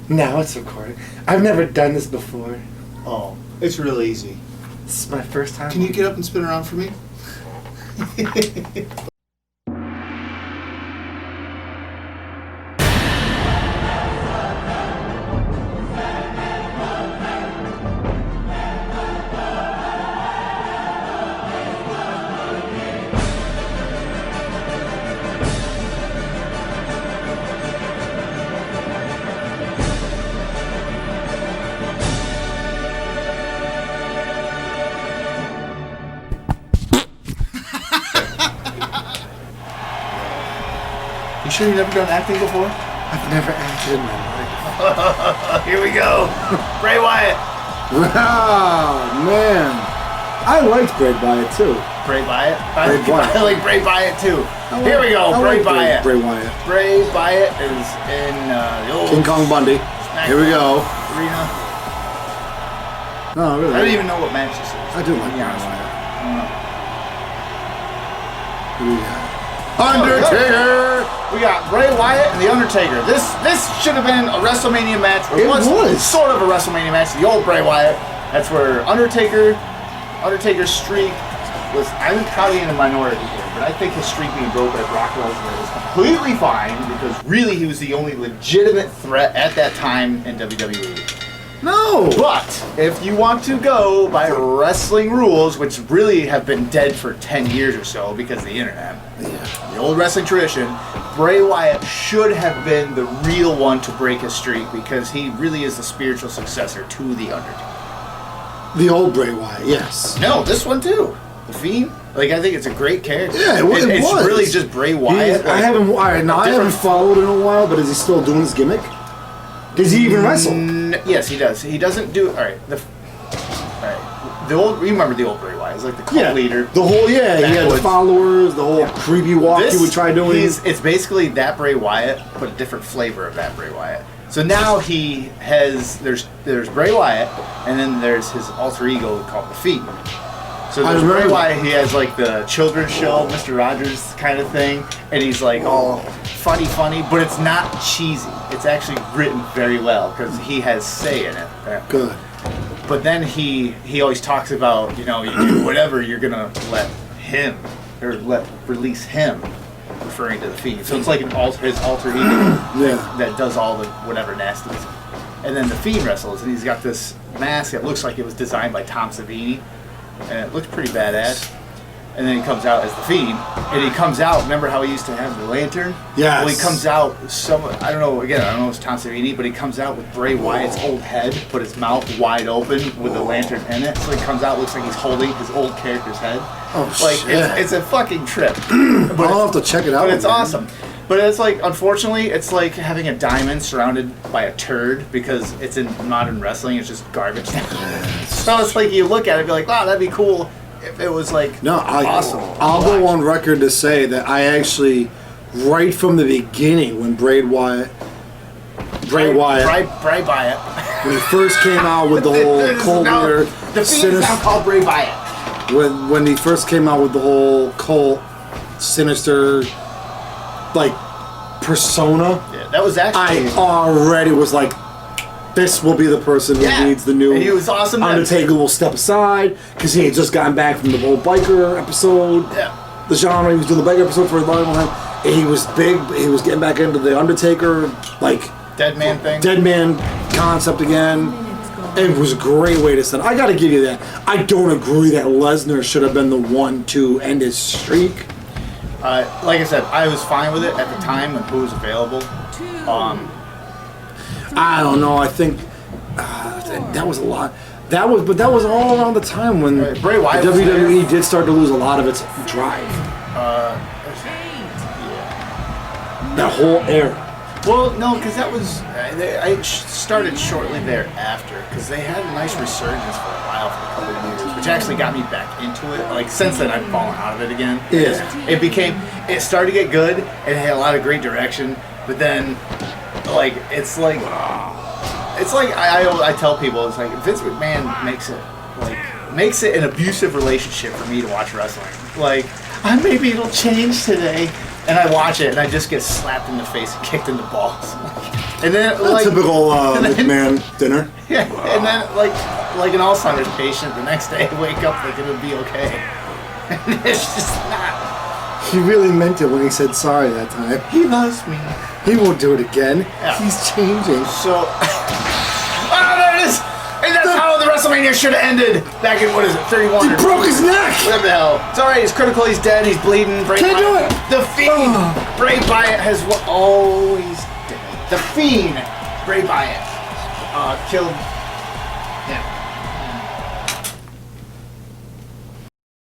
Now it's recording. I've never done this before. Oh, it's real easy. This is my first time. Can you get up and spin around for me? You sure you've never done acting before? I've never acted in my life. Here we go. Bray Wyatt. Oh, man. I liked Bray Wyatt, too. Bray Wyatt? Bray Wyatt. I like Bray Wyatt, too. Here we go. Bray Wyatt. Bray Wyatt. Bray Wyatt is in the old King Kong Bundy. Here we go. Arena. No, really. I don't even know what match this is. I do like Bray I don't know. Wyatt. Who do we got? Undertaker! We got Bray Wyatt and The Undertaker. This should have been a WrestleMania match. It was sort of a WrestleMania match. The old Bray Wyatt. That's where Undertaker's streak was. I'm probably in a minority here, but I think his streak being broken at Brock Lesnar was completely fine because really he was the only legitimate threat at that time in WWE. No! But if you want to go by wrestling rules, which really have been dead for 10 years or so because of the internet, the old wrestling tradition, Bray Wyatt should have been the real one to break his streak because he really is the spiritual successor to The Undertaker. The old Bray Wyatt, yes. No, this one too. The Fiend. Like, I think it's a great character. Yeah, it was. It's really just Bray Wyatt. I haven't followed in a while, but is he still doing his gimmick? Does he even wrestle? Yes, he does. He doesn't do. All right. The old. You remember the old Bray Wyatt? He's like the cult leader. The whole he had the followers. The whole creepy walk he would try doing. It's basically that Bray Wyatt, but a different flavor of that Bray Wyatt. So now he has. There's Bray Wyatt, and then there's his alter ego called the Fiend. So there's Bray Wyatt. He has like the children's show, Mr. Rogers kind of thing, and he's like all funny, but it's not cheesy. It's actually written very well because he has say in it. Good. But then he always talks about, you do whatever, you're gonna let him or release him, referring to the Fiend. So it's like his alter ego that does all the whatever nasties. And then the Fiend wrestles, and he's got this mask that looks like it was designed by Tom Savini, and it looks pretty badass. And then he comes out as the Fiend, and he comes out. Remember how he used to have the lantern? Yes. Well, he comes out. I don't know if it's Tom Savini, but he comes out with Bray Wyatt's old head, but his mouth wide open with the lantern in it. So he comes out, looks like he's holding his old character's head. Oh shit! It's a fucking trip. I'll have to check it out. But it's awesome. But it's like, unfortunately, it's like having a diamond surrounded by a turd because it's in modern wrestling. It's just garbage. So it's like you look at it and be like, wow, that'd be cool. If it was like awesome. I'll go on record to say that I actually, right from the beginning, when Bray Wyatt, when he first came out with the whole cult leader, the Fiend is now called Bray Wyatt. When he first came out with the whole cult, sinister, like persona, that was actually. I already was like, this will be the person who leads the new. And he was awesome. Undertaker will step aside because he had just gotten back from the whole biker episode. Yeah. The genre, he was doing the biker episode for a long time. And he was big. He was getting back into the Undertaker, like dead man thing. Dead man concept again. It was a great way to send. I got to give you that. I don't agree that Lesnar should have been the one to end his streak. Like I said, I was fine with it at the time when who was available. I don't know. I think that was a lot. That was all around the time when Bray Wyatt WWE did start to lose a lot of its drive. That whole era. Well, no, because that was I started shortly thereafter because they had a nice resurgence for a while for a couple of years, which actually got me back into it. Like since then, I've fallen out of it again. Yeah. It started to get good and it had a lot of great direction, but then. I tell people it's like Vince McMahon makes it an abusive relationship for me to watch wrestling. Like, maybe it'll change today, and I watch it and I just get slapped in the face and kicked in the balls. And then A typical McMahon dinner. Yeah, and then like an Alzheimer's patient, the next day I wake up thinking it'll be okay. And it's just not. He really meant it when he said sorry that time. He loves me. He won't do it again. Yeah. He's changing. So, there it is. And that's how the WrestleMania should have ended back in, what is it, 31? He broke his neck. Whatever the hell. It's alright, he's critical, he's dead, he's bleeding. Can't do it. The Fiend, Bray Wyatt has he's dead. The Fiend, Bray Wyatt, killed him.